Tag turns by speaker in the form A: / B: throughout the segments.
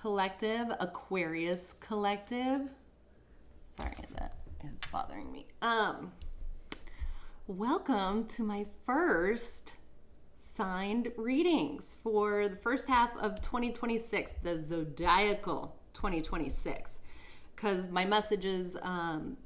A: Collective, Aquarius Collective. Sorry, that is bothering me. Welcome to my first signed readings for the first half of 2026, the zodiacal 2026. Because my messages,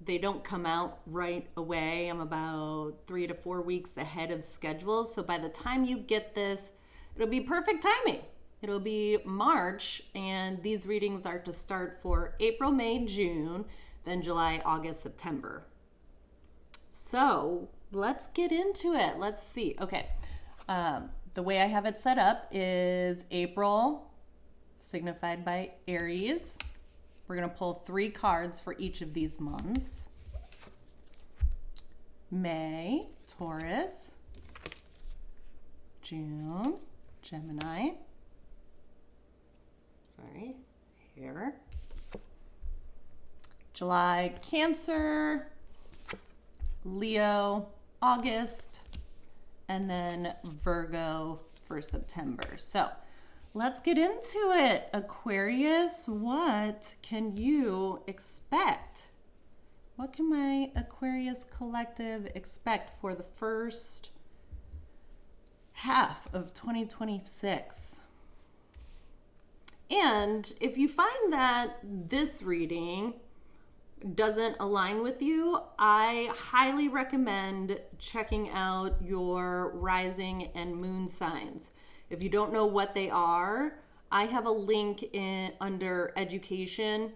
A: they don't come out right away. I'm about 3 to 4 weeks ahead of schedule. So by the time you get this, it'll be perfect timing. It'll be March, and these readings are to start for April, May, June, then July, August, September. So let's get into it. Let's see. Okay. The way I have it set up is April, signified by Aries. We're going to pull 3 cards for each of these months. May, Taurus. June, Gemini. Sorry, here. July, Cancer. Leo, August. And then Virgo for September. So let's get into it. Aquarius, what can you expect? What can my Aquarius collective expect for the first half of 2026? And if you find that this reading doesn't align with you, I highly recommend checking out your rising and moon signs. If you don't know what they are, I have a link under education.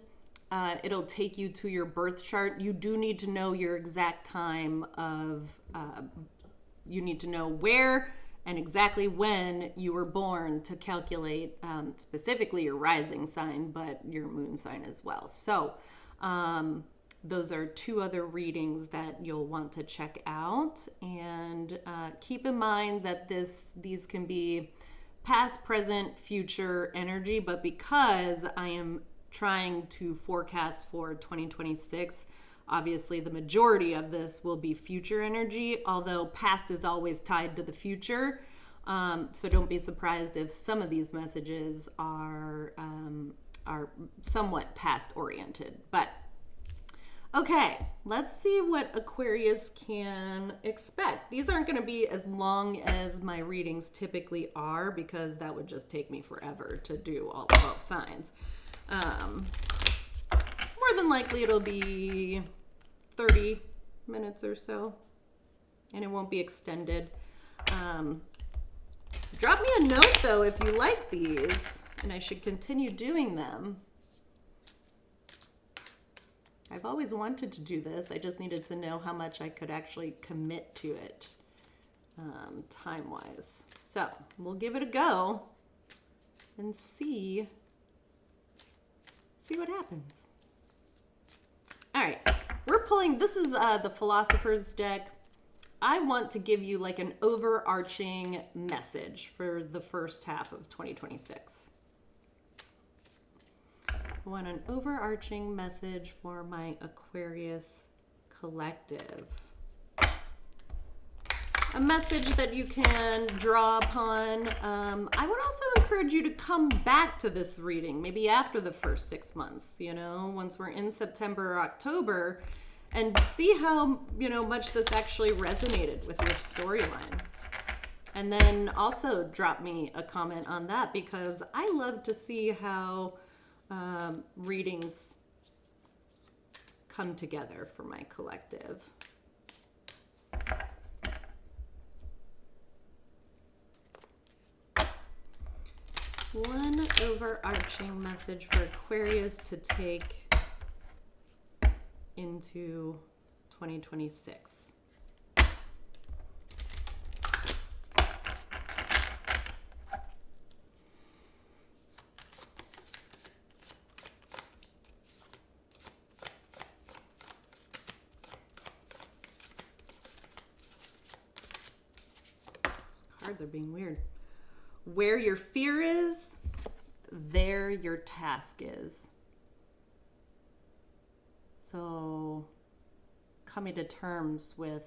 A: It'll take you to your birth chart. You do need to know your exact time of, you need to know where and exactly when you were born to calculate specifically your rising sign, but your moon sign as well. So those are 2 other readings that you'll want to check out. And keep in mind that these can be past, present, future energy, but because I am trying to forecast for 2026, obviously the majority of this will be future energy, although past is always tied to the future. So don't be surprised if some of these messages are somewhat past oriented. But okay, let's see what Aquarius can expect. These aren't going to be as long as my readings typically are, because that would just take me forever to do all 12 signs. More than likely it'll be 30 minutes or so, and it won't be extended. Drop me a note though if you like these, and I should continue doing them. I've always wanted to do this. I just needed to know how much I could actually commit to it time-wise. So we'll give it a go and see what happens. All right, we're pulling, this is the Philosopher's deck. I want to give you like an overarching message for the first half of 2026. I want an overarching message for my Aquarius collective. A message that you can draw upon. I would also encourage you to come back to this reading, maybe after the first 6 months, once we're in September or October, and see how, much this actually resonated with your storyline. And then also drop me a comment on that, because I love to see how readings come together for my collective. One overarching message for Aquarius to take into 2026. Cards are being weird. Where your fear is, there your task is. So coming to terms with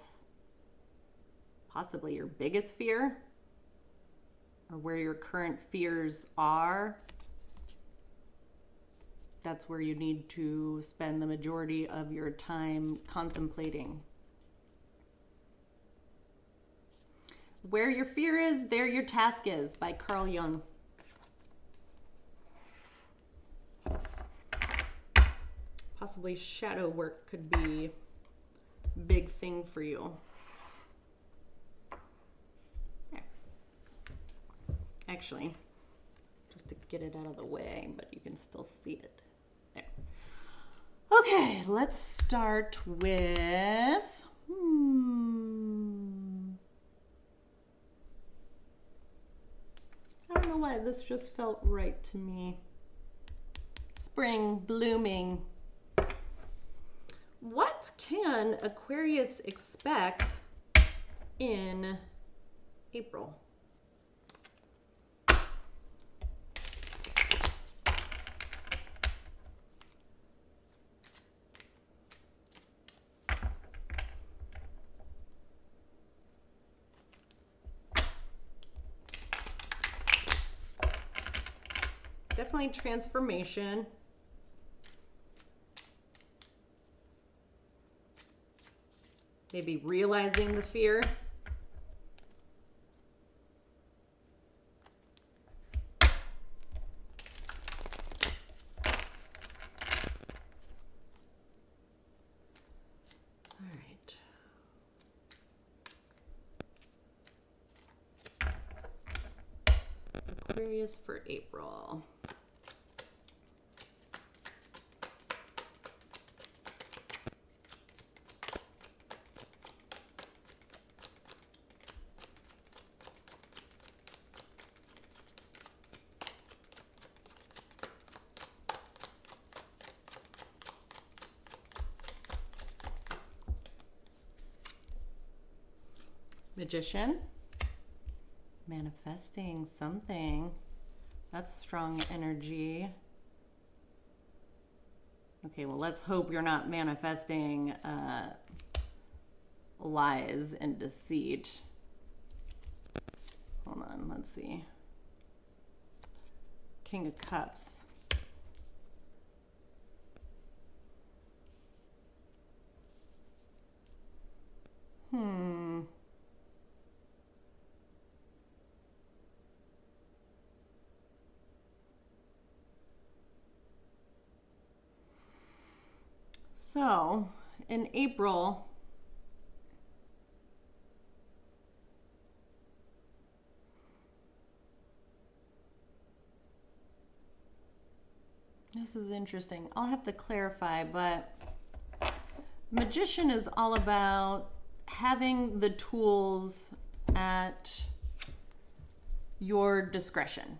A: possibly your biggest fear, or where your current fears are, That's where you need to spend the majority of your time contemplating. Where Your Fear Is, There Your Task Is by Carl Jung. Possibly shadow work could be a big thing for you. There. Actually, just to get it out of the way, but you can still see it. There. Okay, let's start with I don't know why this just felt right to me. Spring blooming. What can Aquarius expect in April? Definitely transformation. Maybe realizing the fear. All right. Aquarius for April. Magician, manifesting something. That's strong energy. Okay, well, let's hope you're not manifesting lies and deceit. Hold on, let's see. King of Cups. So, in April, this is interesting. I'll have to clarify, but Magician is all about having the tools at your discretion.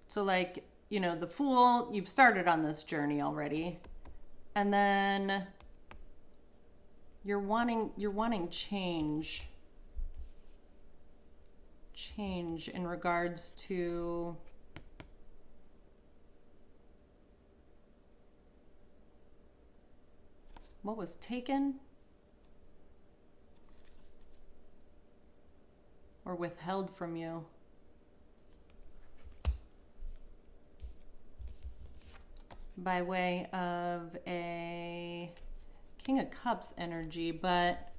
A: So like, you know, the Fool, you've started on this journey already. And then you're wanting change in regards to what was taken or withheld from you. By way of a King of Cups energy, but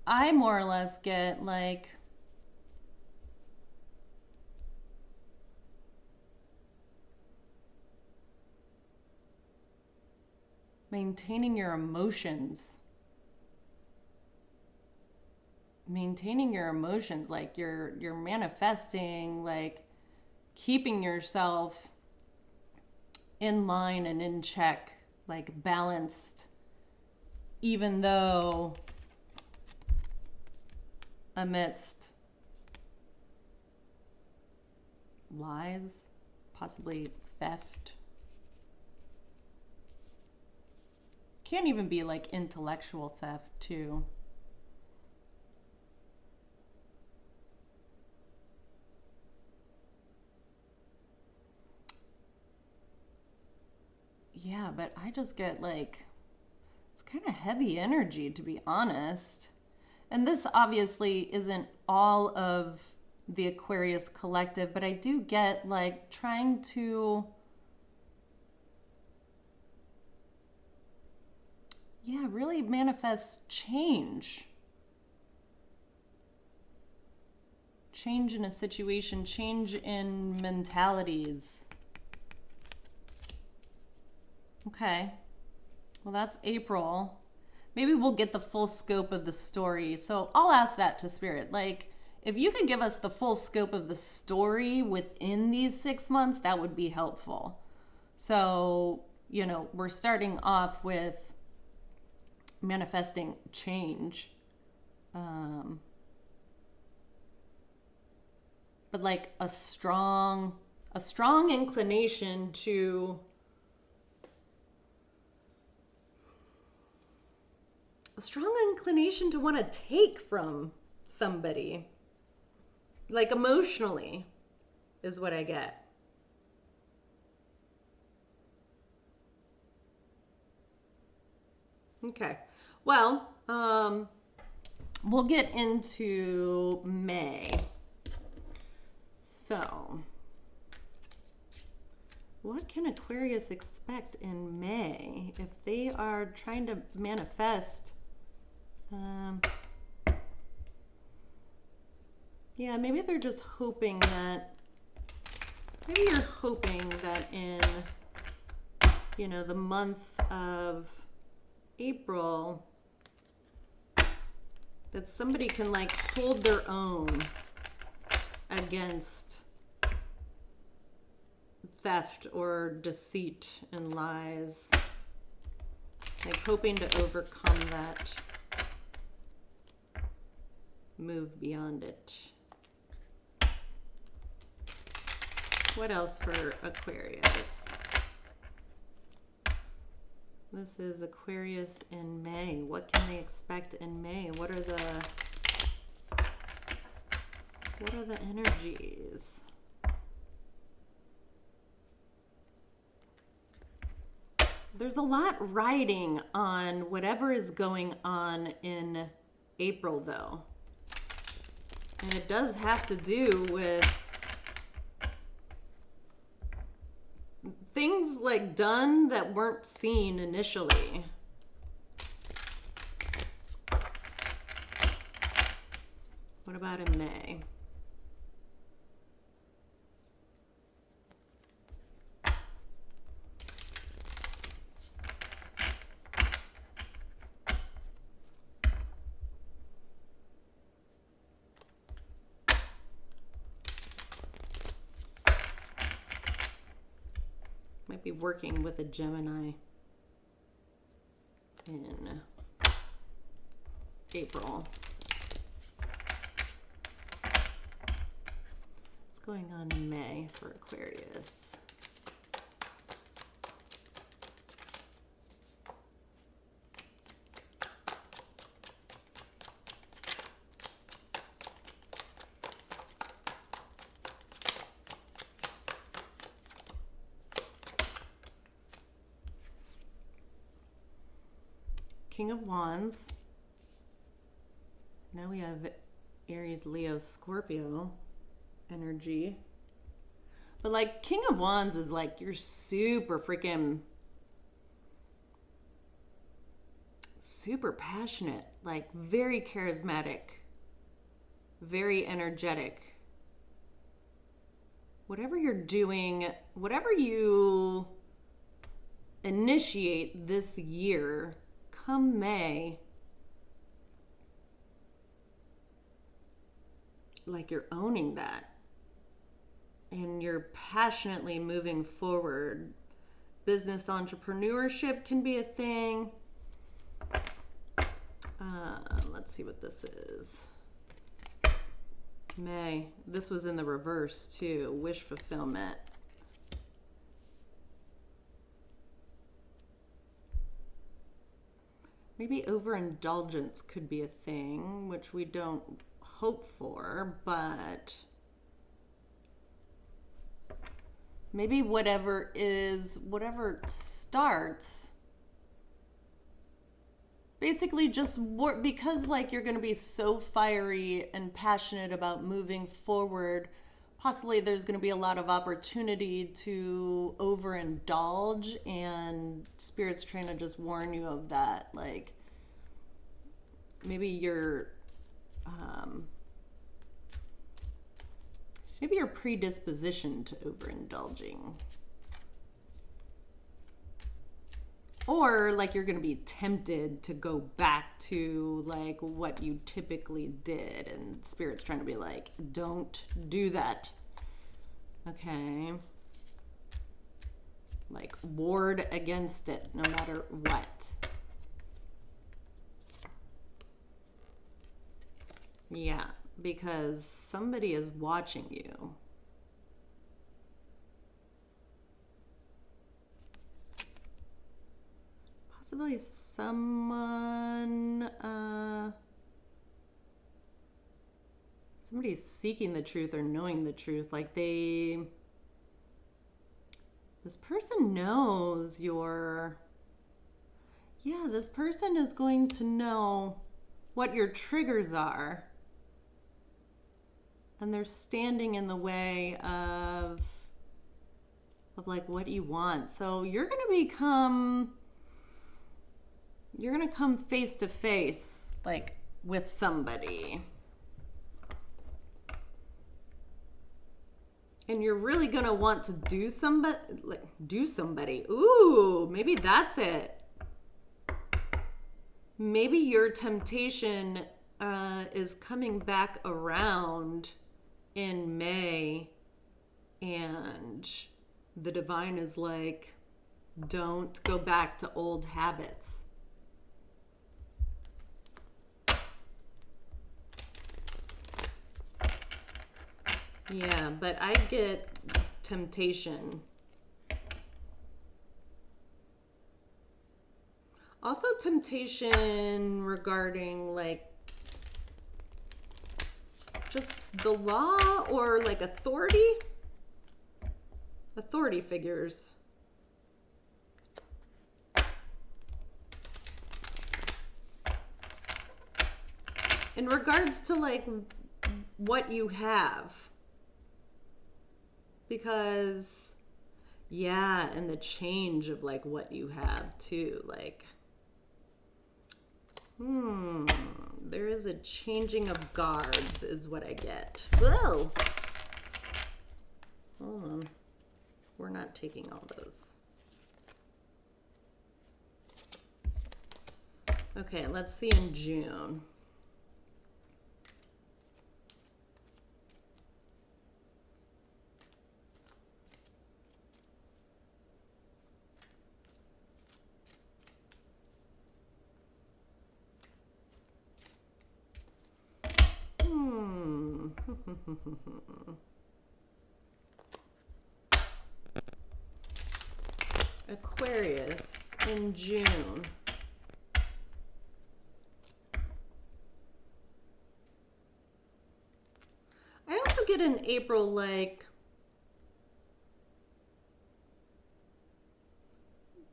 A: I more or less get like maintaining your emotions. Like you're manifesting, like keeping yourself in line and in check, like balanced, even though amidst lies, possibly theft. Can't even be like intellectual theft too. Yeah, but I just get like, it's kind of heavy energy, to be honest. And this obviously isn't all of the Aquarius collective, but I do get like trying to yeah, really manifest change. Change in a situation, change in mentalities. Okay. Well, that's April. Maybe we'll get the full scope of the story. So I'll ask that to Spirit. Like, if you could give us the full scope of the story within these 6 months, that would be helpful. So, we're starting off with manifesting change. But like a strong inclination to want to take from somebody, like emotionally, is what I get. Okay, well, we'll get into May. So, what can Aquarius expect in May if they are trying to manifest? Yeah, maybe they're just hoping that, maybe you're hoping that in, the month of April, that somebody can like hold their own against theft or deceit and lies, like hoping to overcome that, move beyond it. What else for Aquarius? This is Aquarius in May. What can they expect in May? What are the energies? There's a lot riding on whatever is going on in April, though. And it does have to do with things like done that weren't seen initially. What about in May? Might be working with a Gemini in April. What's going on in May for Aquarius? King of Wands. Now we have Aries, Leo, Scorpio energy. But like King of Wands is like you're super freaking super passionate, like very charismatic, very energetic. Whatever you're doing, whatever you initiate this year, come May, like you're owning that and you're passionately moving forward. Business entrepreneurship can be a thing. Let's see what this is. May. This was in the reverse too. Wish fulfillment. Maybe overindulgence could be a thing, which we don't hope for, but maybe whatever starts, basically just work, because like you're going to be so fiery and passionate about moving forward, possibly there's going to be a lot of opportunity to overindulge, and Spirit's trying to just warn you of that. Like, maybe your predisposition to overindulging. Or like you're going to be tempted to go back to like what you typically did, and Spirit's trying to be like, don't do that. Okay. Like, ward against it no matter what. Yeah, because somebody is watching you. Possibly somebody's seeking the truth or knowing the truth. Like this person knows this person is going to know what your triggers are. And they're standing in the way of like what you want. So you're going to come face to face like with somebody. And you're really going to want to do somebody. Ooh, maybe that's it. Maybe your temptation is coming back around in May, and the divine is like, don't go back to old habits. Yeah, but I get temptation. Also temptation regarding like just the law or like authority figures. In regards to like what you have. Because, yeah, and the change of like what you have too, like, there is a changing of guards is what I get. Whoa! Hold on. We're not taking all those. Okay, let's see in June. Aquarius in June. I also get in April like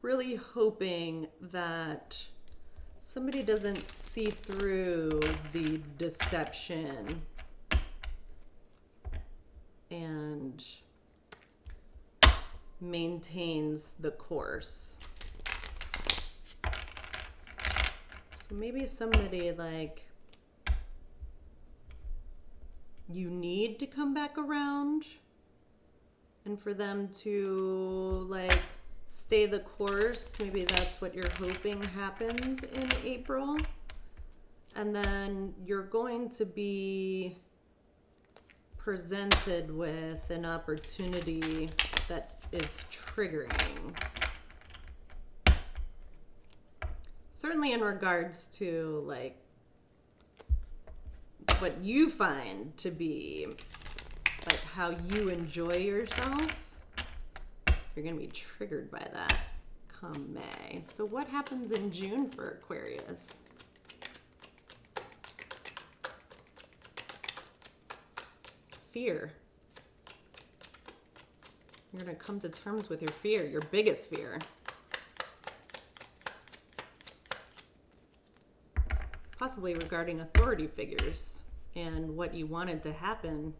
A: really hoping that somebody doesn't see through the deception and maintains the course. So maybe somebody like you need to come back around, and for them to like stay the course, maybe that's what you're hoping happens in April. And then you're going to be presented with an opportunity that is triggering. Certainly in regards to like what you find to be like how you enjoy yourself, you're going to be triggered by that come May. So what happens in June for Aquarius? Fear. You're going to come to terms with your fear, your biggest fear. Possibly regarding authority figures and what you wanted to happen.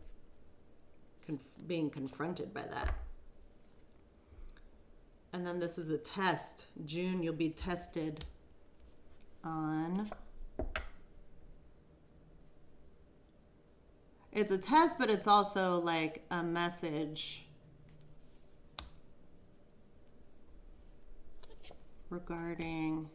A: being confronted by that. And then this is a test. June, you'll be tested on... It's a test, but it's also like a message regarding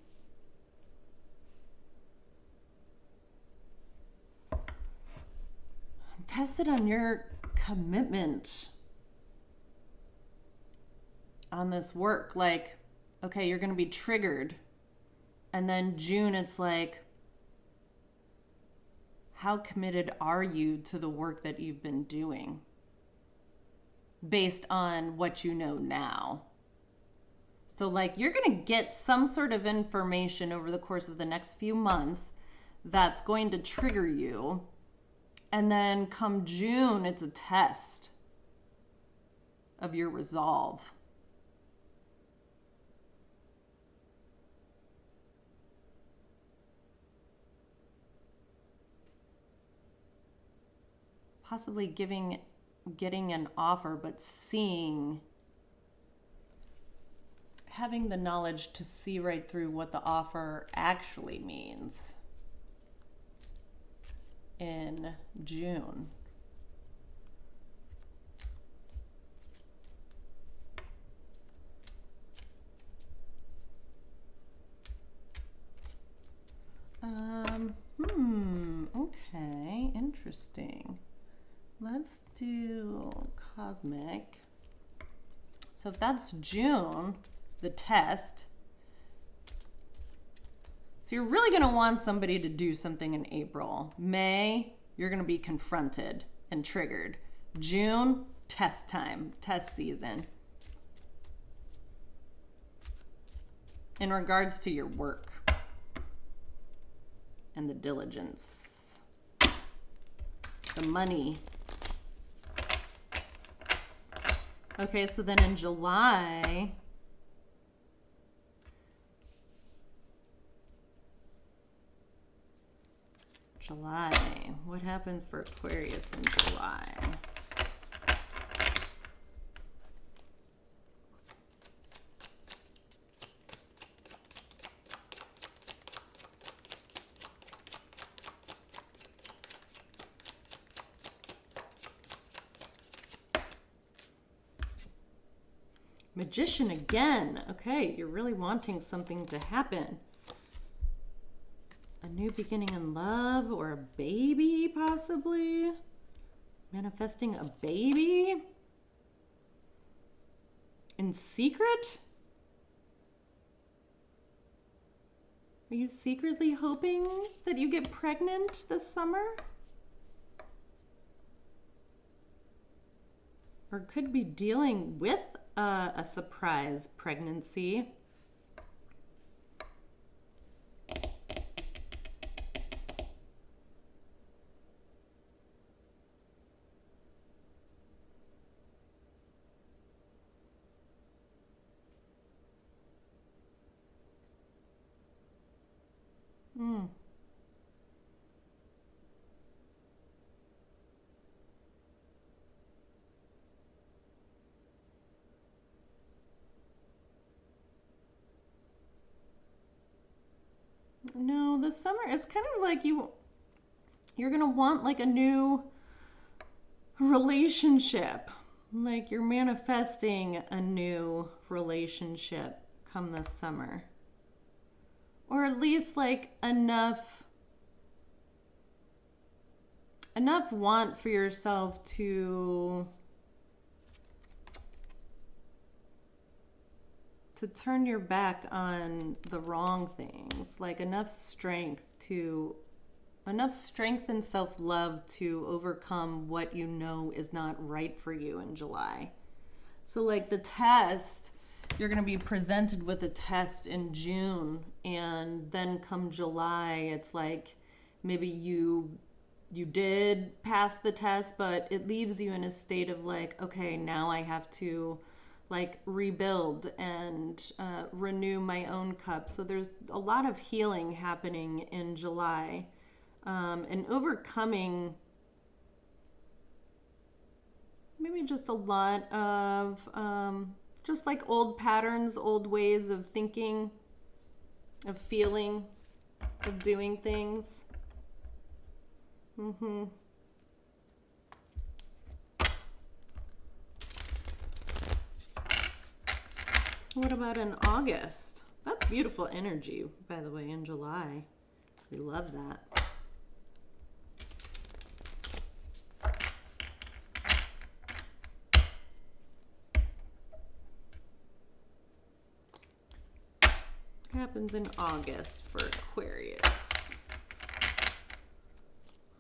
A: tested on your commitment on this work. Like, okay, you're going to be triggered. And then June, it's like, how committed are you to the work that you've been doing based on what you know now? So like, you're going to get some sort of information over the course of the next few months that's going to trigger you. And then come June, it's a test of your resolve. Possibly getting an offer, but having the knowledge to see right through what the offer actually means in June. Okay, interesting. Let's do cosmic. So if that's June, the test. So you're really going to want somebody to do something in April. May, you're going to be confronted and triggered. June, test time, test season. In regards to your work and the diligence, the money. Okay, so then in July, what happens for Aquarius in July? Magician again. Okay, you're really wanting something to happen. A new beginning in love or a baby, possibly. Manifesting a baby in secret? Are you secretly hoping that you get pregnant this summer? Or could be dealing with a surprise pregnancy. No, this summer, it's kind of like you're gonna want like a new relationship. Like you're manifesting a new relationship come this summer. Or at least like enough want for yourself to turn your back on the wrong things, like enough strength and self-love to overcome what you know is not right for you in July. So like the test, you're going to be presented with a test in June, and then come July, it's like maybe you did pass the test, but it leaves you in a state of like, okay, now I have to like rebuild and renew my own cup. So there's a lot of healing happening in July, and overcoming maybe just a lot of just like old patterns, old ways of thinking, of feeling, of doing things. What about in August? That's beautiful energy, by the way, in July. We love that. What happens in August for Aquarius?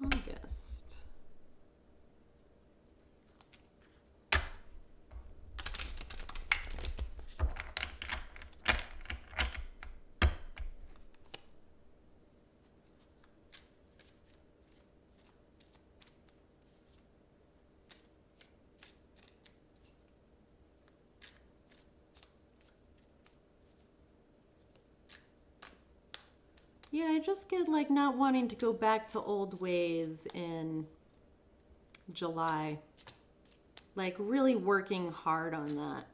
A: August. Yeah, I just get like not wanting to go back to old ways in July. Like really working hard on that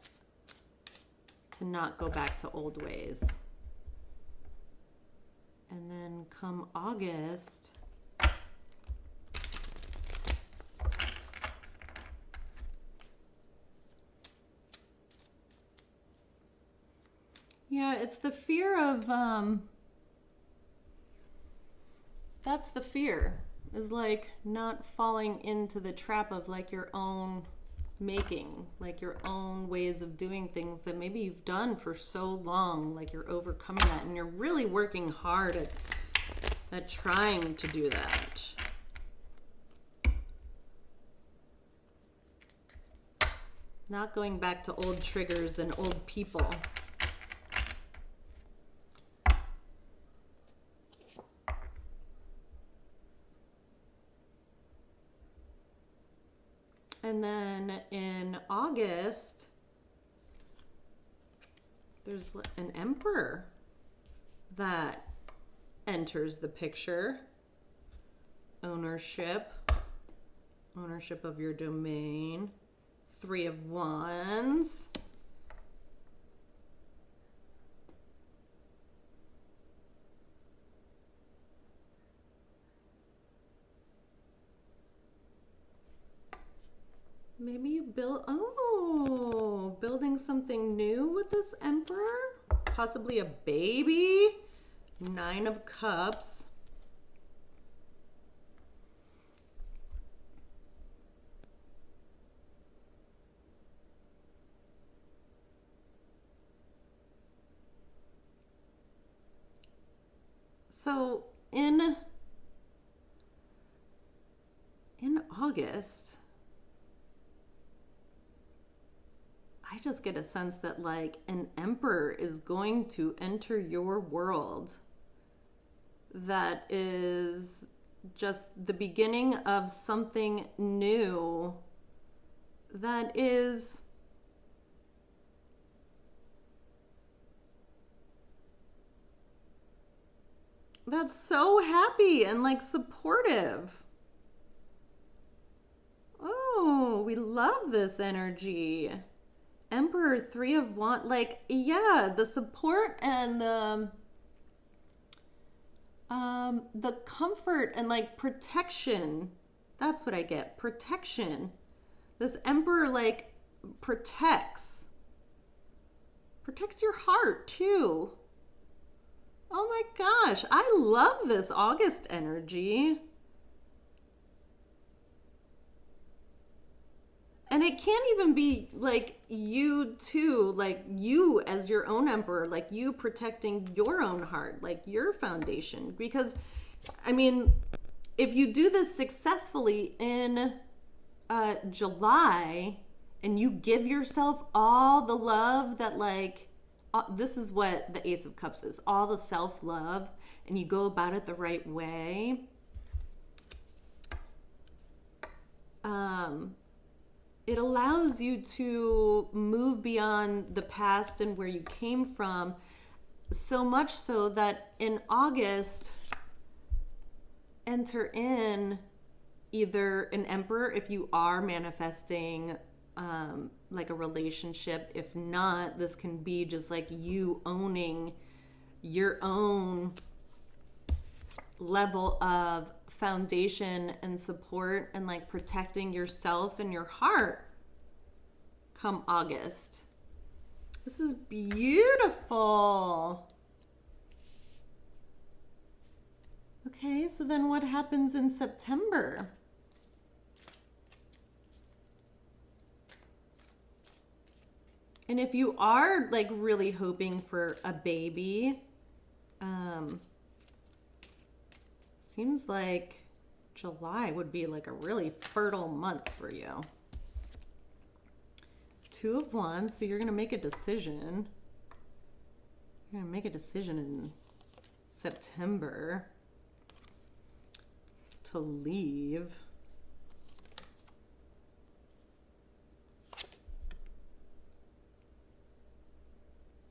A: to not go back to old ways. And then come August, yeah, it's the fear of that's the fear, is like not falling into the trap of like your own making, like your own ways of doing things that maybe you've done for so long, like you're overcoming that and you're really working hard at trying to do that. Not going back to old triggers and old people. And then in August, there's an emperor that enters the picture. Ownership of your domain. 3 of Wands. Maybe you building something new with this emperor, possibly a baby. 9 of Cups. So in August, I just get a sense that like an emperor is going to enter your world that is just the beginning of something new that's so happy and like supportive. Oh, we love this energy. Emperor, 3 of Wands, like, yeah, the support and the comfort and like protection. That's what I get. Protection. This emperor like protects your heart too. Oh my gosh, I love this August energy. And it can't even be like you too, like you as your own emperor, like you protecting your own heart, like your foundation. Because, I mean, if you do this successfully in July and you give yourself all the love that like, this is what the Ace of Cups is, all the self-love, and you go about it the right way. It allows you to move beyond the past and where you came from, so much so that in August, enter in either an emperor if you are manifesting like a relationship. If not, this can be just like you owning your own level of foundation and support and like protecting yourself and your heart come August. This is beautiful. Okay, so then what happens in September? And if you are like really hoping for a baby, seems like July would be like a really fertile month for you. Two of Wands, so you're gonna make a decision. You're gonna make a decision in September to leave.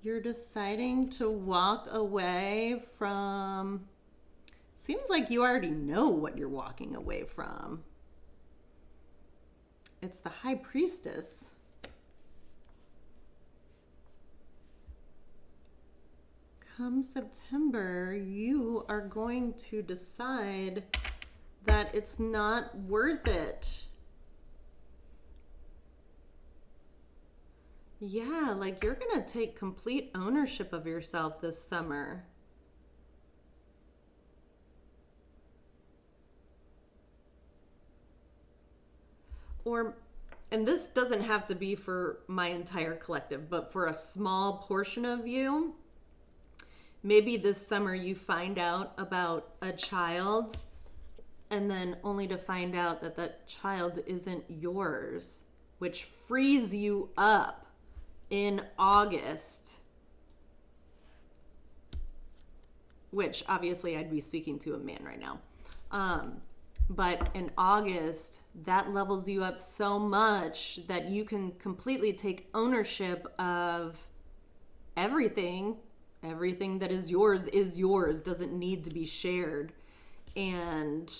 A: You're deciding to walk away from, seems like you already know what you're walking away from. It's the High Priestess. Come September, you are going to decide that it's not worth it. Yeah, like you're gonna take complete ownership of yourself this summer. And this doesn't have to be for my entire collective, but for a small portion of you, maybe this summer you find out about a child and then only to find out that that child isn't yours, which frees you up in August, which obviously I'd be speaking to a man right now. But in August, that levels you up so much that you can completely take ownership of everything. Everything that is yours, doesn't need to be shared. And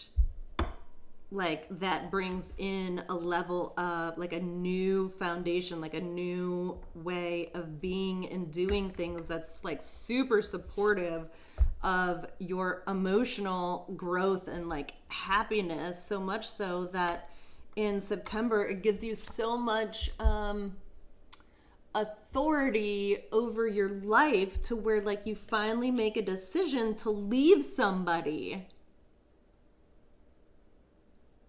A: like that brings in a level of like a new foundation, like a new way of being and doing things that's like super supportive of your emotional growth and like happiness, so much so that in September it gives you so much authority over your life to where like you finally make a decision to leave somebody.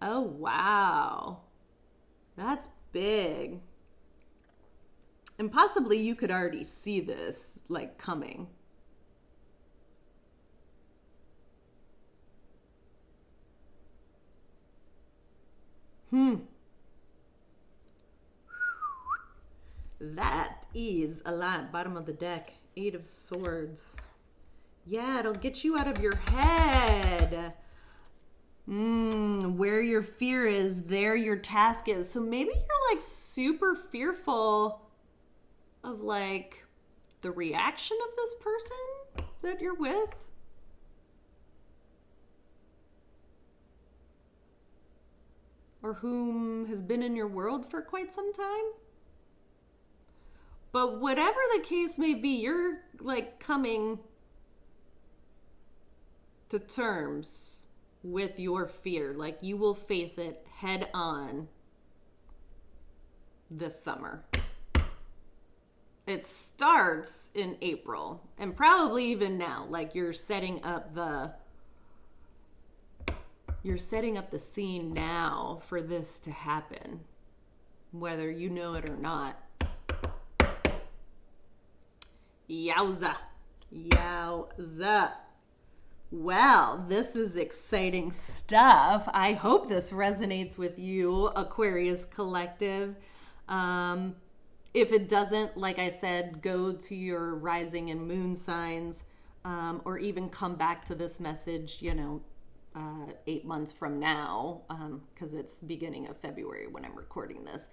A: Oh wow, that's big. And possibly you could already see this like coming. That is a lot. Bottom of the deck, 8 of Swords. Yeah, it'll get you out of your head. Where your fear is, there your task is. So maybe you're like super fearful of like the reaction of this person that you're with. Or whom has been in your world for quite some time. But whatever the case may be, you're like coming to terms with your fear. Like you will face it head on this summer. It starts in April and probably even now. Like you're setting up the scene now for this to happen, whether you know it or not. Yowza. Yowza. Well, this is exciting stuff. I hope this resonates with you, Aquarius Collective. If it doesn't, like I said, go to your rising and moon signs, or even come back to this message, 8 months from now, because it's beginning of February when I'm recording this.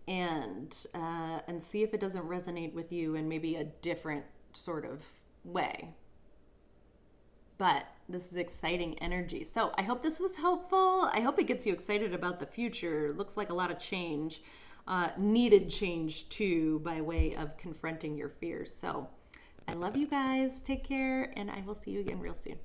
A: And see if it doesn't resonate with you in maybe a different sort of way. but this is exciting energy. So I hope this was helpful. I hope it gets you excited about the future. Looks like a lot of change, needed change too, by way of confronting your fears. So I love you guys. Take care, and I will see you again real soon.